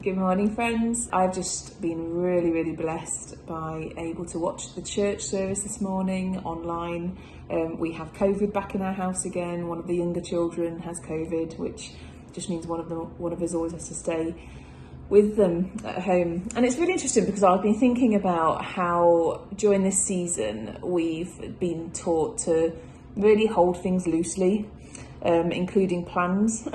Good morning, friends. I've just been really blessed by able to watch the church service this morning online. We have COVID back in our house again. One of the younger children has COVID, which just means one of us always has to stay with them at home. And it's really interesting because I've been thinking about how during this season we've been taught to really hold things loosely, including plans.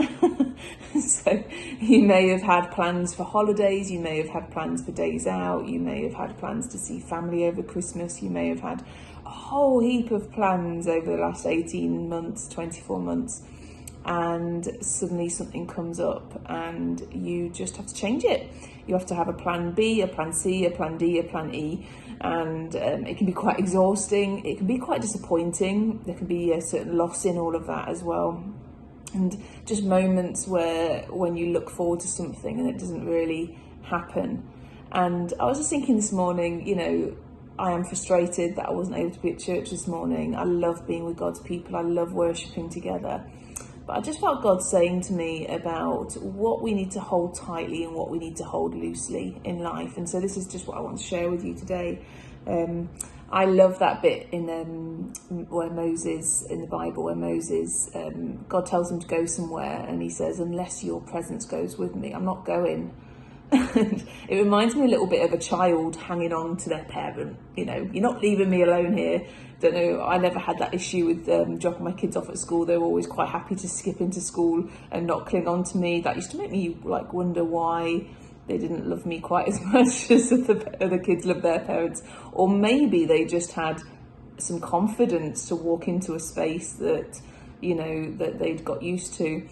So you may have had plans for holidays, you may have had plans for days out, you may have had plans to see family over Christmas, you may have had a whole heap of plans over the last 18 months, 24 months, and suddenly something comes up and you just have to change it. You have to have a plan B, a plan C, a plan D, a plan E, and it can be quite exhausting, it can be quite disappointing, there can be a certain loss in all of that as well. And just moments when you look forward to something and it doesn't really happen. And I was just thinking this morning, I am frustrated that I wasn't able to be at church this morning. I love being with God's people. I love worshipping together. But I just felt God saying to me about what we need to hold tightly and what we need to hold loosely in life. And so this is just what I want to share with you today. I love that bit in where Moses, in the Bible, where Moses, God tells him to go somewhere and he says, unless your presence goes with me, I'm not going. And it reminds me a little bit of a child hanging on to their parent. You're not leaving me alone here. Don't know, I never had that issue with dropping my kids off at school. They were always quite happy to skip into school and not cling on to me. That used to make me wonder why they didn't love me quite as much as the other kids love their parents. Or maybe they just had some confidence to walk into a space that, that they'd got used to.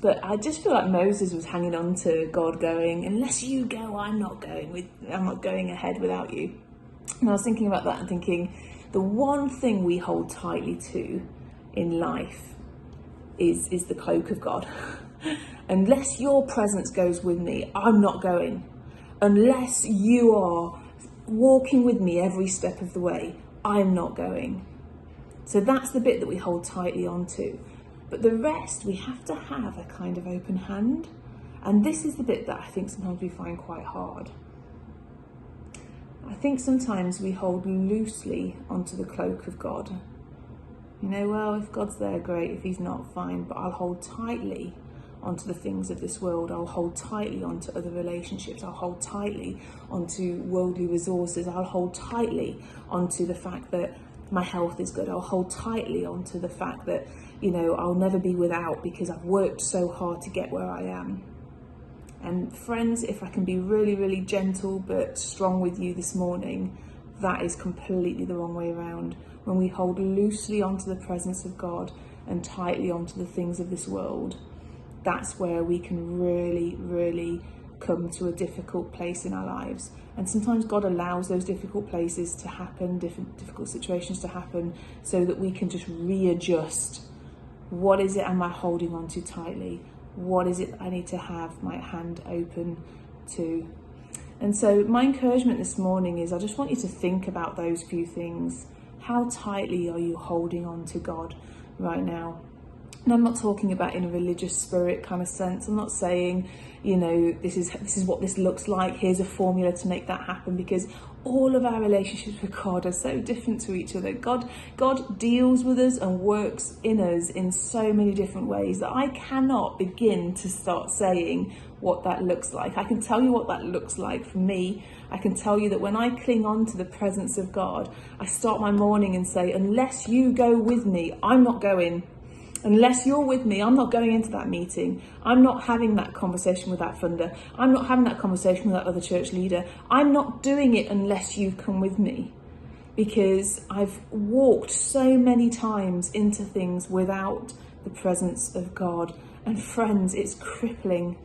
But I just feel like Moses was hanging on to God going, unless you go, I'm not going ahead without you. And I was thinking about that and thinking, the one thing we hold tightly to in life is the cloak of God. Unless your presence goes with me, I'm not going. Unless you are walking with me every step of the way, I'm not going. So that's the bit that we hold tightly onto. But the rest, we have to have a kind of open hand. And this is the bit that I think sometimes we find quite hard. I think sometimes we hold loosely onto the cloak of God. Well, if God's there, great. If he's not, fine. But I'll hold tightly onto the things of this world. I'll hold tightly onto other relationships. I'll hold tightly onto worldly resources. I'll hold tightly onto the fact that my health is good. I'll hold tightly onto the fact that, I'll never be without because I've worked so hard to get where I am. And friends, if I can be really gentle but strong with you this morning, that is completely the wrong way around. When we hold loosely onto the presence of God and tightly onto the things of this world, that's where we can really come to a difficult place in our lives. And sometimes God allows those difficult places to happen, difficult situations to happen, so that we can just readjust. What is it am I holding on to tightly? What is it I need to have my hand open to? And so my encouragement this morning is I just want you to think about those few things. How tightly are you holding on to God right now? And I'm not talking about in a religious spirit kind of sense. I'm not saying, this is what this looks like. Here's a formula to make that happen, because all of our relationships with God are so different to each other. God deals with us and works in us in so many different ways that I cannot begin to start saying what that looks like. I can tell you what that looks like for me. I can tell you that when I cling on to the presence of God, I start my morning and say, unless you go with me, I'm not going. Unless you're with me, I'm not going into that meeting. I'm not having that conversation with that funder. I'm not having that conversation with that other church leader. I'm not doing it unless you come with me. Because I've walked so many times into things without the presence of God. And friends, it's crippling.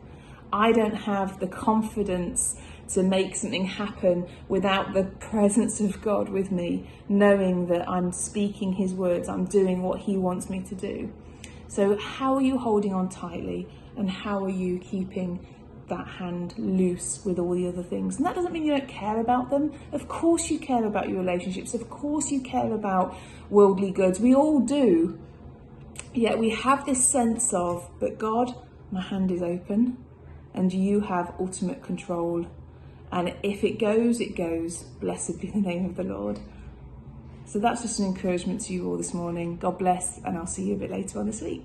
I don't have the confidence to make something happen without the presence of God with me, knowing that I'm speaking his words, I'm doing what he wants me to do. So how are you holding on tightly, and how are you keeping that hand loose with all the other things? And that doesn't mean you don't care about them. Of course you care about your relationships. Of course you care about worldly goods. We all do. Yet we have this sense of, but God, my hand is open. and you have ultimate control. And if it goes, it goes. Blessed be the name of the Lord. So that's just an encouragement to you all this morning. God bless, and I'll see you a bit later on this week.